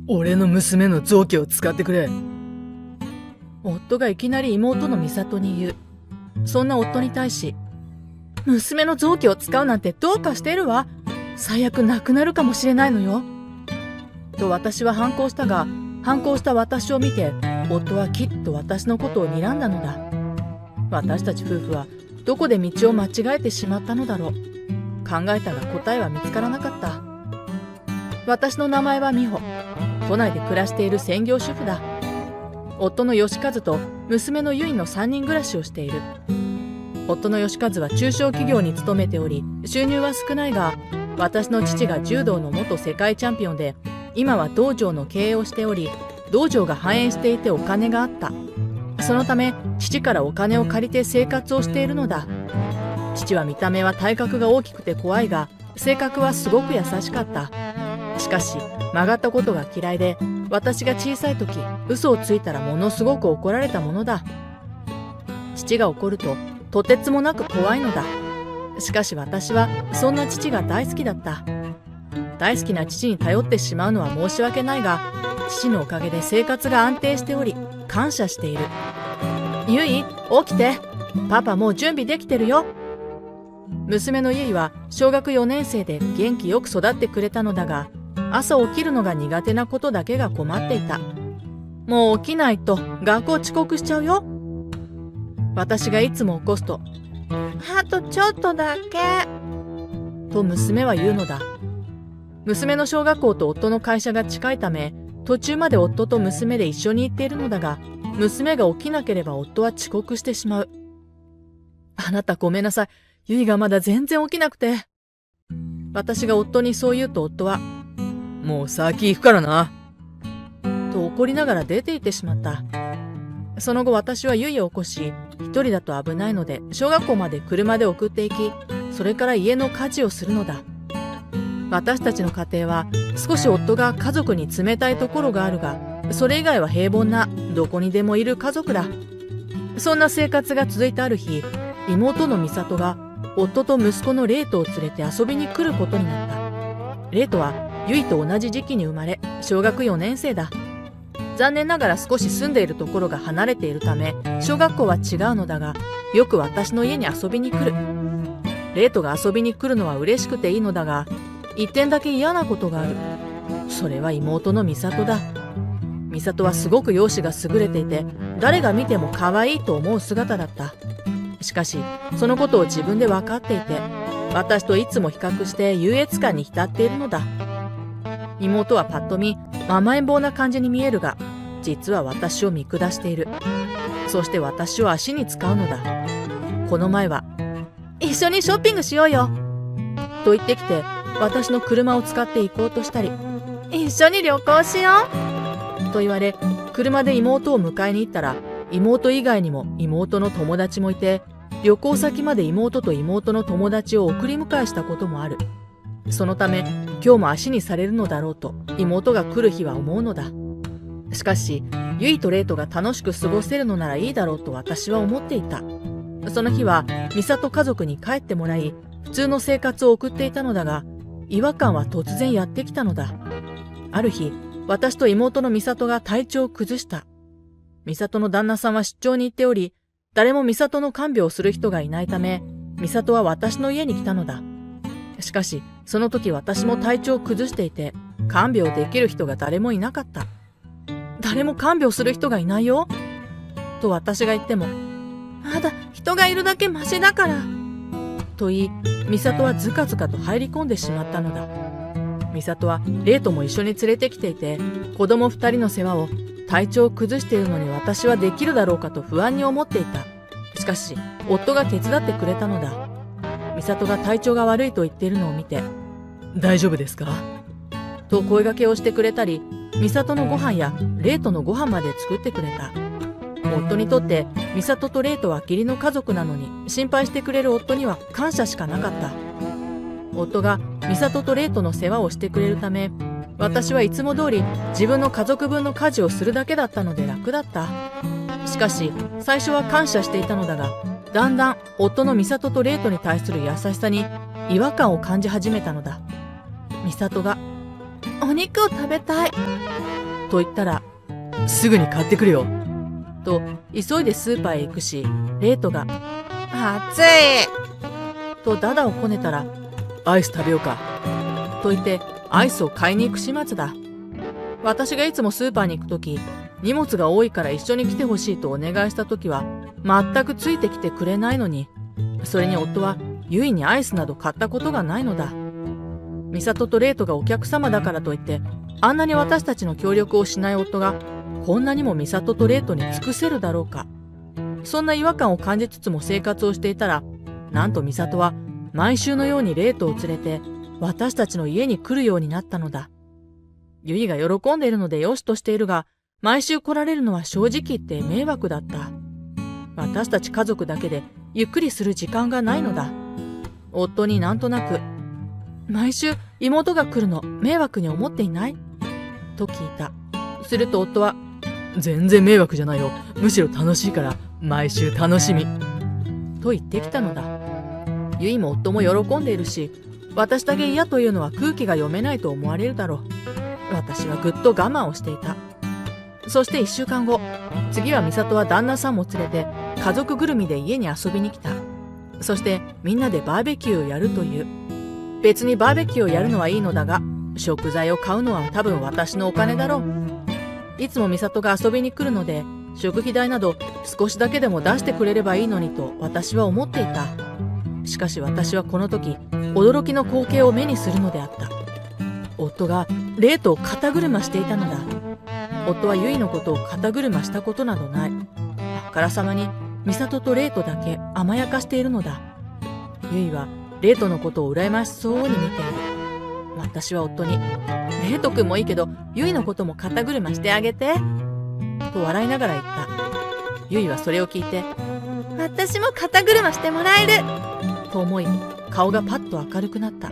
俺の娘の臓器を使ってくれ。夫がいきなり妹の美里に言う。そんな夫に対し、娘の臓器を使うなんてどうかしてるわ。最悪亡くなるかもしれないのよ。と私は反抗したが、反抗した私を見て、夫はきっと私のことを睨んだのだ。私たち夫婦はどこで道を間違えてしまったのだろう。考えたが答えは見つからなかった。私の名前は美穂。都内で暮らしている専業主婦だ。夫の義和と娘の由衣の3人暮らしをしている。夫の義和は中小企業に勤めており、収入は少ないが、私の父が柔道の元世界チャンピオンで、今は道場の経営をしており、道場が繁栄していてお金があった。そのため父からお金を借りて生活をしているのだ。父は見た目は体格が大きくて怖いが、性格はすごく優しかった。しかし曲がったことが嫌いで、私が小さい時嘘をついたらものすごく怒られたものだ。父が怒るととてつもなく怖いのだ。しかし私はそんな父が大好きだった。大好きな父に頼ってしまうのは申し訳ないが、父のおかげで生活が安定しており感謝している。ゆい、起きて。パパもう準備できてるよ。娘のゆいは小学4年生で元気よく育ってくれたのだが、朝起きるのが苦手なことだけが困っていた。もう起きないと学校遅刻しちゃうよ。私がいつも起こすと、あとちょっとだけと娘は言うのだ。娘の小学校と夫の会社が近いため、途中まで夫と娘で一緒に行っているのだが、娘が起きなければ夫は遅刻してしまう。あなたごめんなさい。ゆいがまだ全然起きなくて。私が夫にそう言うと夫は、もう先行くからな。と怒りながら出て行ってしまった。その後私はゆいを起こし、一人だと危ないので小学校まで車で送っていき、それから家の家事をするのだ。私たちの家庭は少し夫が家族に冷たいところがあるが、それ以外は平凡などこにでもいる家族だ。そんな生活が続いたある日、妹の美里が夫と息子のレイトを連れて遊びに来ることになった。レイトはゆいと同じ時期に生まれ、小学4年生だ。残念ながら少し住んでいるところが離れているため、小学校は違うのだが、よく私の家に遊びに来る。レイトが遊びに来るのは嬉しくていいのだが、一点だけ嫌なことがある。それは妹の美里だ。美里はすごく容姿が優れていて、誰が見ても可愛いと思う姿だった。しかしそのことを自分で分かっていて、私といつも比較して優越感に浸っているのだ。妹はパッと見甘えん坊な感じに見えるが、実は私を見下している。そして私を足に使うのだ。この前は一緒にショッピングしようよと言ってきて、私の車を使って行こうとしたり、一緒に旅行しようと言われ、車で妹を迎えに行ったら、妹以外にも妹の友達もいて、旅行先まで妹と妹の友達を送り迎えしたこともある。そのため今日も足にされるのだろうと妹が来る日は思うのだ。しかしゆいとレイトが楽しく過ごせるのならいいだろうと私は思っていた。その日は美里家族に帰ってもらい、普通の生活を送っていたのだが、違和感は突然やってきたのだ。ある日、私と妹の美里が体調を崩した。美里の旦那さんは出張に行っており、誰も美里の看病をする人がいないため、美里は私の家に来たのだ。しかしその時私も体調を崩していて、看病できる人が誰もいなかった。誰も看病する人がいないよと私が言っても、まだ人がいるだけマシだからと言い、美里はずかずかと入り込んでしまったのだ。美里はレイとも一緒に連れてきていて、子供2人の世話を体調を崩しているのに私はできるだろうかと不安に思っていた。しかし夫が手伝ってくれたのだ。美里が体調が悪いと言っているのを見て、大丈夫ですかと声掛けをしてくれたり、美里のご飯やレイとのご飯まで作ってくれた。夫にとって美里とレイとは義理の家族なのに、心配してくれる夫には感謝しかなかった。夫が美里とレイとの世話をしてくれるため、私はいつも通り自分の家族分の家事をするだけだったので楽だった。しかし最初は感謝していたのだが、だんだん夫の美里とレイとに対する優しさに違和感を感じ始めたのだ。美里がお肉を食べたいと言ったら、すぐに買ってくるよ。と急いでスーパーへ行くし、レイトが、暑い。とダダをこねたら、アイス食べようか。と言ってアイスを買いに行く始末だ。私がいつもスーパーに行くとき、荷物が多いから一緒に来てほしいとお願いしたときは、全くついてきてくれないのに、それに夫はユイにアイスなど買ったことがないのだ。ミサトとレイトがお客様だからといって、あんなに私たちの協力をしない夫が、こんなにもミサトとレイトに尽くせるだろうか。そんな違和感を感じつつも生活をしていたら、なんとミサトは毎週のようにレイトを連れて私たちの家に来るようになったのだ。ユイが喜んでいるのでよしとしているが、毎週来られるのは正直言って迷惑だった。私たち家族だけでゆっくりする時間がないのだ。夫になんとなく、毎週妹が来るの迷惑に思っていない?と聞いた。すると夫は、全然迷惑じゃないよ。むしろ楽しいから、毎週楽しみ。と言ってきたのだ。ユイも夫も喜んでいるし、私だけ嫌というのは空気が読めないと思われるだろう。私はぐっと我慢をしていた。そして1週間後、次は美里は旦那さんも連れて家族ぐるみで家に遊びに来た。そしてみんなでバーベキューをやるという。別にバーベキューをやるのはいいのだが、食材を買うのは多分私のお金だろう。いつも美里が遊びに来るので、食費代など少しだけでも出してくれればいいのにと私は思っていた。しかし私はこの時、驚きの光景を目にするのであった。夫がレイトを肩車していたのだ。夫はユイのことを肩車したことなどない。あからさまにミサトとレイトだけ甘やかしているのだ。ユイはレイトのことを羨ましそうに見ている。私は夫に、レイト君もいいけどユイのことも肩車してあげてと笑いながら言った。ユイはそれを聞いて、私も肩車してもらえると思い、顔がパッと明るくなった。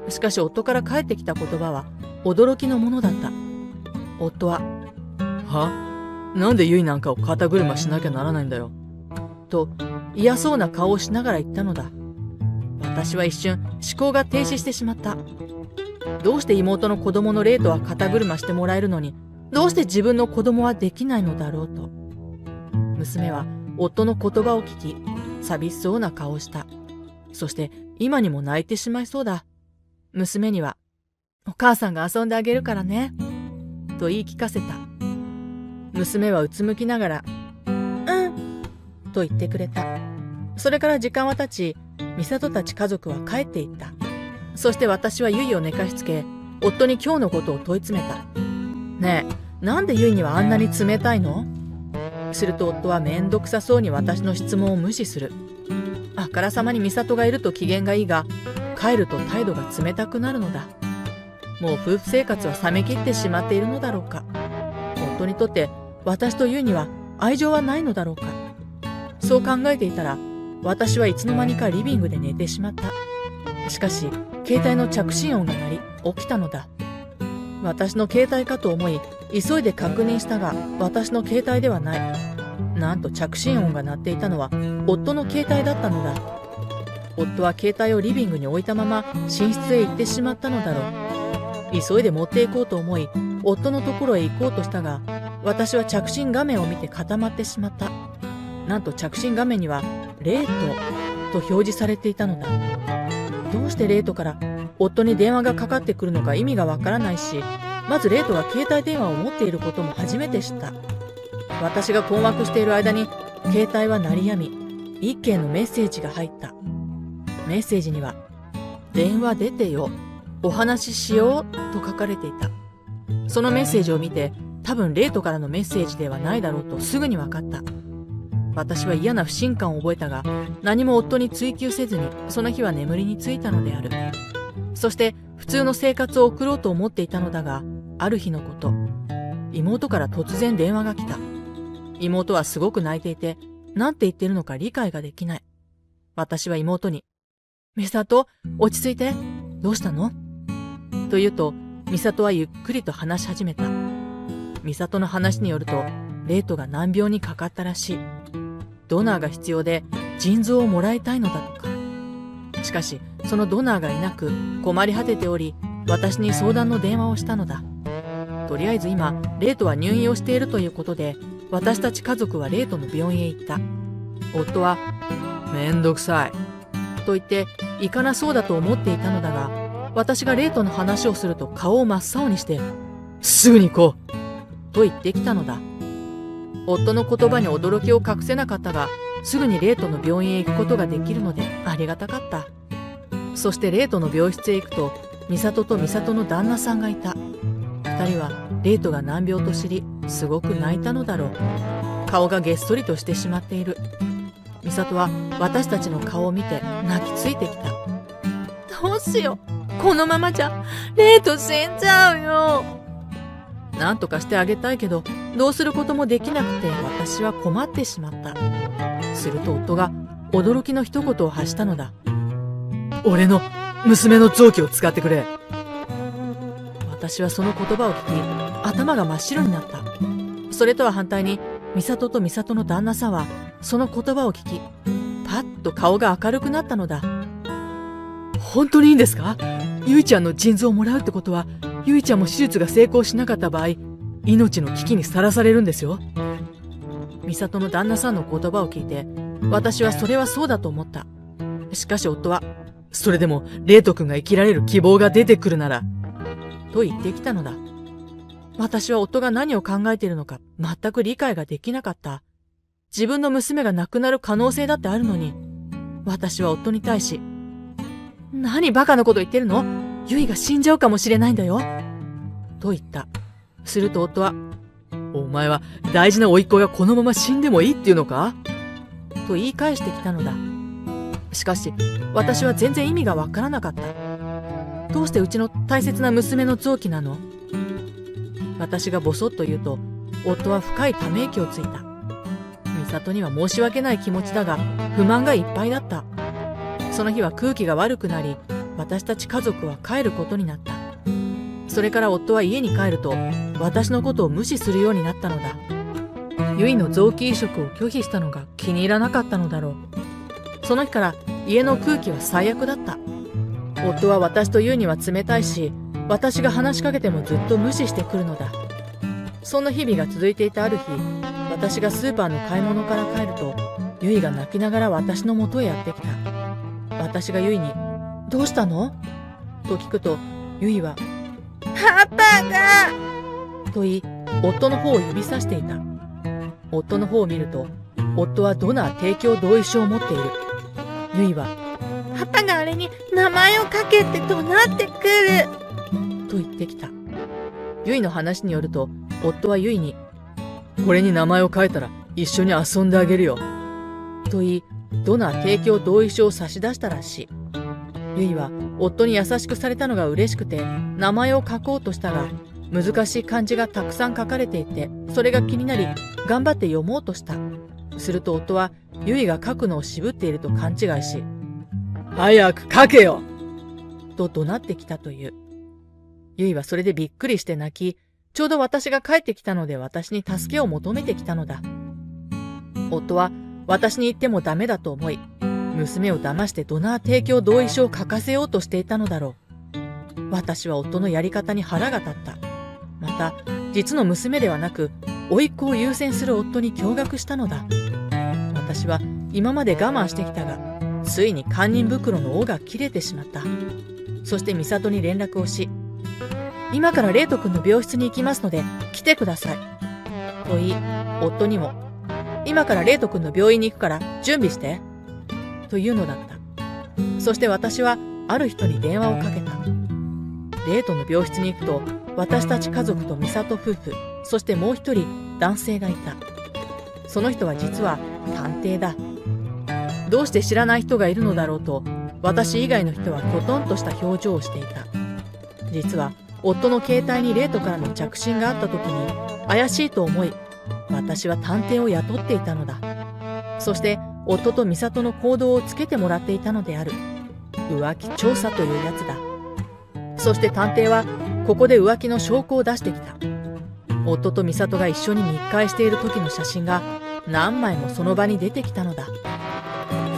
しかし夫から返ってきた言葉は驚きのものだった。夫は、は？なんでユイなんかを肩車しなきゃならないんだよ。と嫌そうな顔をしながら言ったのだ。私は一瞬思考が停止してしまった。どうして妹の子供のレイトは肩車してもらえるのに、どうして自分の子供はできないのだろうと。娘は夫の言葉を聞き、寂しそうな顔をした。そして今にも泣いてしまいそうだ。娘には、お母さんが遊んであげるからね、と言い聞かせた。娘はうつむきながら、と言ってくれた。それから時間は経ち、美里たち家族は帰っていった。そして私はユイを寝かしつけ、夫に今日のことを問い詰めた。ねえ、なんでユイにはあんなに冷たいの？すると夫はめんどくさそうに私の質問を無視する。あからさまに美里がいると機嫌がいいが、帰ると態度が冷たくなるのだ。もう夫婦生活は冷め切ってしまっているのだろうか。夫にとって私とユイには愛情はないのだろうか。そう考えていたら、私はいつの間にかリビングで寝てしまった。しかし携帯の着信音が鳴り起きたのだ。私の携帯かと思い急いで確認したが、私の携帯ではない。なんと着信音が鳴っていたのは夫の携帯だったのだ。夫は携帯をリビングに置いたまま寝室へ行ってしまったのだろう。急いで持っていこうと思い夫のところへ行こうとしたが、私は着信画面を見て固まってしまった。なんと着信画面にはレイトと表示されていたのだ。どうしてレイトから夫に電話がかかってくるのか意味がわからないし、まずレイトが携帯電話を持っていることも初めて知った。私が困惑している間に携帯は鳴りやみ、一件のメッセージが入った。メッセージには、電話出てよ、お話ししようと書かれていた。そのメッセージを見て、多分レイトからのメッセージではないだろうとすぐに分かった。私は嫌な不信感を覚えたが、何も夫に追求せずにその日は眠りについたのである。そして普通の生活を送ろうと思っていたのだが、ある日のこと、妹から突然電話が来た。妹はすごく泣いていて、なんて言ってるのか理解ができない。私は妹に、美里、落ち着いて、どうしたの？と言うと、美里はゆっくりと話し始めた。美里の話によると、レイトが難病にかかったらしい。ドナーが必要で腎臓をもらいたいのだとか。しかしそのドナーがいなく困り果てており、私に相談の電話をしたのだ。とりあえず今、レイトは入院をしているということで、私たち家族はレイトの病院へ行った。夫は、めんどくさい。と言って、行かなそうだと思っていたのだが、私がレイトの話をすると顔を真っ青にして、すぐに行こう。と言ってきたのだ。夫の言葉に驚きを隠せなかったが、すぐにレイトの病院へ行くことができるのでありがたかった。そしてレイトの病室へ行くと、美里と美里の旦那さんがいた。二人はレイトが難病と知り、すごく泣いたのだろう。顔がげっそりとしてしまっている。美里は私たちの顔を見て泣きついてきた。どうしよう。このままじゃ、レイト死んじゃうよ。なんとかしてあげたいけど、どうすることもできなくて私は困ってしまった。すると夫が驚きの一言を発したのだ。俺の娘の臓器を使ってくれ。私はその言葉を聞き、頭が真っ白になった。それとは反対に、美里と美里の旦那さんは、その言葉を聞き、パッと顔が明るくなったのだ。本当にいいんですか？ゆいちゃんの腎臓をもらうってことは、ゆいちゃんも手術が成功しなかった場合、命の危機にさらされるんですよ。美里の旦那さんの言葉を聞いて、私はそれはそうだと思った。しかし夫は、それでも、レイト君が生きられる希望が出てくるなら、と言ってきたのだ。私は夫が何を考えているのか全く理解ができなかった。自分の娘が亡くなる可能性だってあるのに、私は夫に対し、何バカなこと言ってるの？ゆいが死んじゃうかもしれないんだよ。と言った。すると夫は、お前は大事な甥っ子がこのまま死んでもいいっていうのか？と言い返してきたのだ。しかし、私は全然意味がわからなかった。どうしてうちの大切な娘の臓器なの？私がボソッと言うと、夫は深いため息をついた。美里には申し訳ない気持ちだが、不満がいっぱいだった。その日は空気が悪くなり、私たち家族は帰ることになった。それから夫は家に帰ると、私のことを無視するようになったのだ。ゆいの臓器移植を拒否したのが気に入らなかったのだろう。その日から家の空気は最悪だった。夫は私とゆいには冷たいし、私が話しかけてもずっと無視してくるのだ。そんな日々が続いていたある日、私がスーパーの買い物から帰ると、ゆいが泣きながら私の元へやってきた。私がゆいに、どうしたの？と聞くと、ゆいは、パパがと言い、夫の方を指さしていた。夫の方を見ると、夫はドナー提供同意書を持っている。ゆいは、パパがあれに名前をかけて怒鳴ってくる。と言ってきた。ゆいの話によると、夫はゆいに、これに名前を変えたら一緒に遊んであげるよ。と言い、ドナー提供同意書を差し出したらしい。ゆいは夫に優しくされたのが嬉しくて名前を書こうとしたが、難しい漢字がたくさん書かれていて、それが気になり頑張って読もうとした。すると夫はゆいが書くのを渋っていると勘違いし、早く書けよと怒鳴ってきたという。ゆいはそれでびっくりして泣き、ちょうど私が帰ってきたので私に助けを求めてきたのだ。夫は私に言ってもダメだと思い、娘を騙してドナー提供同意書を書かせようとしていたのだろう。私は夫のやり方に腹が立った。また、実の娘ではなく、甥っ子を優先する夫に驚愕したのだ。私は今まで我慢してきたが、ついに堪忍袋の緒が切れてしまった。そして美里に連絡をし、今からレイト君の病室に行きますので、来てください。と言い、夫にも、今からレイト君の病院に行くから準備して。というのだった。そして私はある人に電話をかけた。レイトの病室に行くと、私たち家族と美里夫婦、そしてもう一人男性がいた。その人は実は探偵だ。どうして知らない人がいるのだろうと、私以外の人はコトンとした表情をしていた。実は夫の携帯にレイトからの着信があった時に怪しいと思い、私は探偵を雇っていたのだ。そして夫と美里の行動をつけてもらっていたのである。浮気調査というやつだ。そして探偵はここで浮気の証拠を出してきた。夫と美里が一緒に密会している時の写真が何枚もその場に出てきたのだ。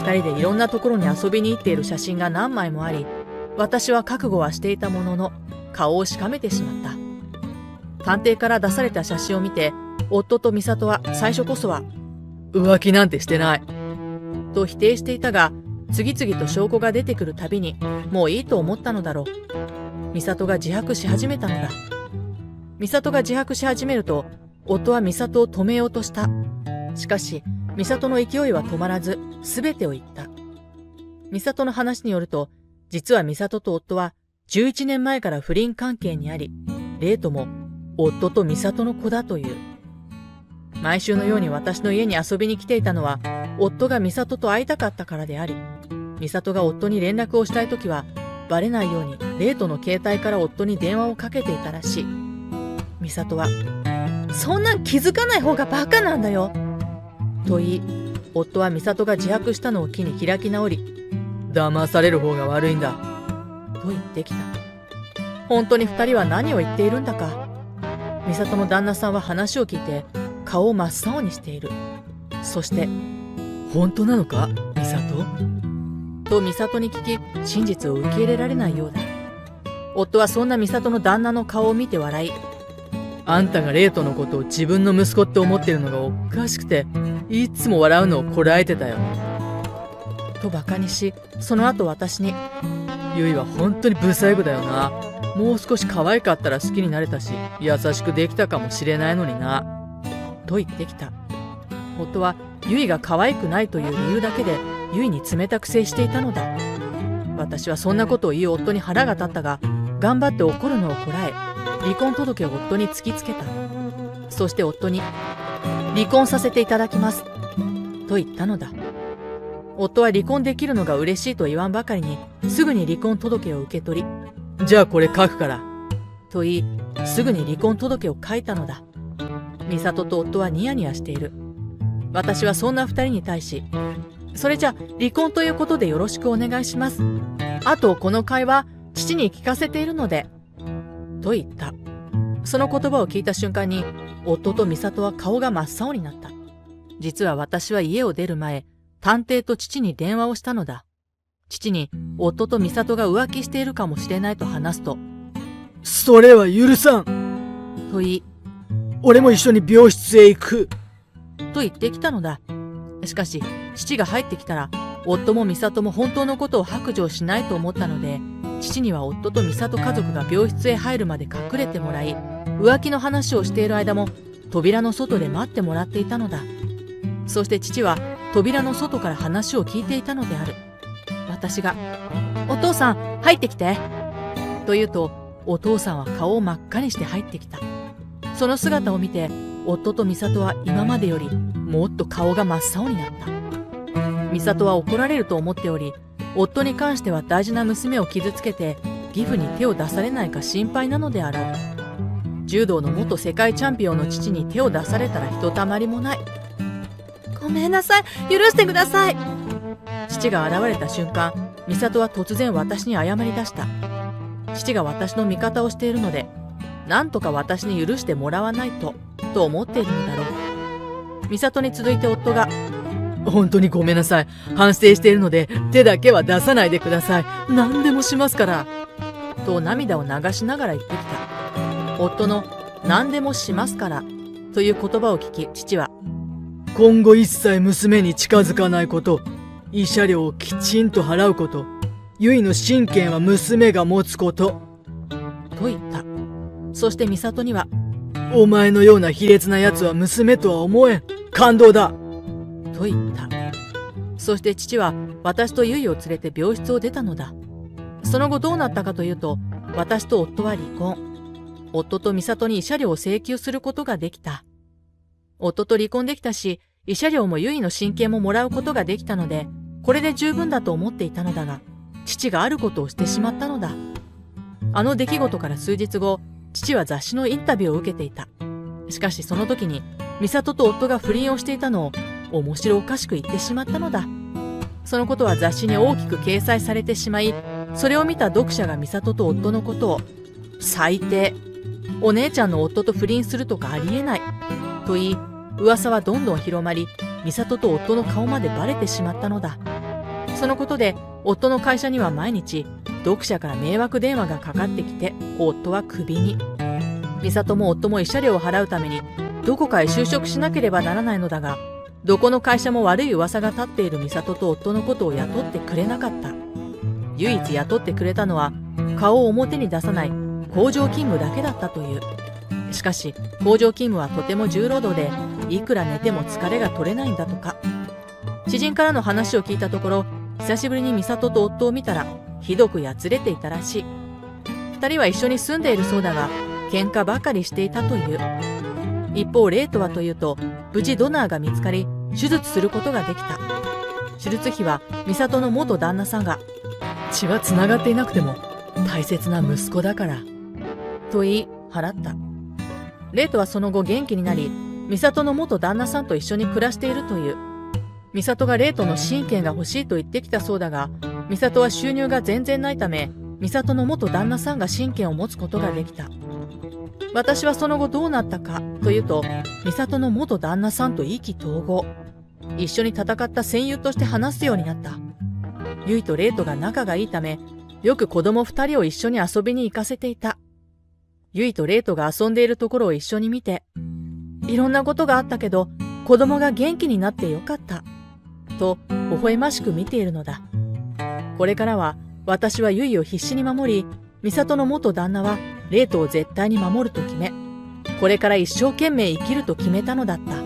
二人でいろんなところに遊びに行っている写真が何枚もあり、私は覚悟はしていたものの顔をしかめてしまった。探偵から出された写真を見て、夫と美里は最初こそは、浮気なんてしてない。と否定していたが、次々と証拠が出てくるたびに、もういいと思ったのだろう。美里が自白し始めたのだ。美里が自白し始めると、夫は美里を止めようとした。しかし、美里の勢いは止まらず、すべてを言った。美里の話によると、実は美里と夫は11年前から不倫関係にあり、レイとも夫と美里の子だという。毎週のように私の家に遊びに来ていたのは、夫が美里と会いたかったからであり、美里が夫に連絡をしたいときは、バレないようにレイとの携帯から夫に電話をかけていたらしい。美里は、そんなん気づかない方がバカなんだよ。と言い、夫は美里が自白したのを機に開き直り、騙される方が悪いんだ。と言ってきた。本当に二人は何を言っているんだか。美里の旦那さんは話を聞いて、顔を真っ青にしている。そして、本当なのか、美里？と美里に聞き、真実を受け入れられないようだ。夫はそんな美里の旦那の顔を見て笑い、あんたがレイトのことを自分の息子って思ってるのがおかしくて、いつも笑うのをこらえてたよ。と馬鹿にし、その後私に、ゆいは本当にブサイクだよな。もう少し可愛かったら好きになれたし、優しくできたかもしれないのにな。と言ってきた。夫はゆいが可愛くないという理由だけでゆいに冷たく接していたのだ。私はそんなことを言う夫に腹が立ったが、頑張って怒るのをこらえ、離婚届を夫に突きつけた。そして夫に、離婚させていただきます。と言ったのだ。夫は離婚できるのが嬉しいと言わんばかりに、すぐに離婚届を受け取り、じゃあこれ書くから。と言い、すぐに離婚届を書いたのだ。美里と夫はニヤニヤしている。私はそんな二人に対し、それじゃ離婚ということでよろしくお願いします。あとこの会話、父に聞かせているので、と言った。その言葉を聞いた瞬間に、夫と美里は顔が真っ青になった。実は私は家を出る前、探偵と父に電話をしたのだ。父に夫と美里が浮気しているかもしれないと話すと、それは許さんと言い、俺も一緒に病室へ行くと言ってきたのだ。しかし、父が入ってきたら、夫も美里も本当のことを白状しないと思ったので、父には夫と美里家族が病室へ入るまで隠れてもらい、浮気の話をしている間も、扉の外で待ってもらっていたのだ。そして父は、扉の外から話を聞いていたのである。私が、お父さん、入ってきて。と言うと、お父さんは顔を真っ赤にして入ってきた。その姿を見て、夫と美里は今までよりもっと顔が真っ青になった。美里は怒られると思っており、夫に関しては大事な娘を傷つけて義父に手を出されないか心配なのであろう。柔道の元世界チャンピオンの父に手を出されたらひとたまりもない。ごめんなさい。許してください。父が現れた瞬間、美里は突然私に謝り出した。父が私の味方をしているので、なんとか私に許してもらわないと思っているのだろう。美里に続いて夫が、本当にごめんなさい。反省しているので手だけは出さないでください。何でもしますから。と涙を流しながら言ってきた。夫の何でもしますからという言葉を聞き、父は、今後一切娘に近づかないこと、慰謝料をきちんと払うこと、ゆいの親権は娘が持つこと、と言った。そして美里には、お前のような卑劣な奴は娘とは思えん。感動だ。と言った。そして父は私とゆいを連れて病室を出たのだ。その後どうなったかというと、私と夫は離婚。夫と美里に慰謝料を請求することができた。夫と離婚できたし、慰謝料もゆいの親権ももらうことができたので、これで十分だと思っていたのだが、父があることをしてしまったのだ。あの出来事から数日後、父は雑誌のインタビューを受けていた。しかしその時に、美里と夫が不倫をしていたのを面白おかしく言ってしまったのだ。そのことは雑誌に大きく掲載されてしまい、それを見た読者が美里と夫のことを、最低、お姉ちゃんの夫と不倫するとかありえない、と言い、噂はどんどん広まり、美里と夫の顔までバレてしまったのだ。そのことで、夫の会社には毎日、読者から迷惑電話がかかってきて、夫はクビに。美里も夫も慰謝料を払うためにどこかへ就職しなければならないのだが、どこの会社も悪い噂が立っている美里と夫のことを雇ってくれなかった。唯一雇ってくれたのは顔を表に出さない工場勤務だけだったという。しかし工場勤務はとても重労働で、いくら寝ても疲れが取れないんだとか。知人からの話を聞いたところ、久しぶりに美里と夫を見たらひどくやつれていたらしい。二人は一緒に住んでいるそうだが、喧嘩ばかりしていたという。一方レイトはというと、無事ドナーが見つかり手術することができた。手術費は美里の元旦那さんが、血は繋がっていなくても大切な息子だから。と言い払った。レイトはその後元気になり、美里の元旦那さんと一緒に暮らしているという。美里がレイトの親権が欲しいと言ってきたそうだが、美里は収入が全然ないため、美里の元旦那さんが親権を持つことができた。私はその後どうなったかというと、美里の元旦那さんと意気投合。一緒に戦った戦友として話すようになった。ユイとレイトが仲がいいため、よく子供二人を一緒に遊びに行かせていた。ユイとレイトが遊んでいるところを一緒に見て、いろんなことがあったけど、子供が元気になってよかった。と、微笑ましく見ているのだ。これからは、私はユイを必死に守り、美里の元旦那はレイトを絶対に守ると決め、これから一生懸命生きると決めたのだった。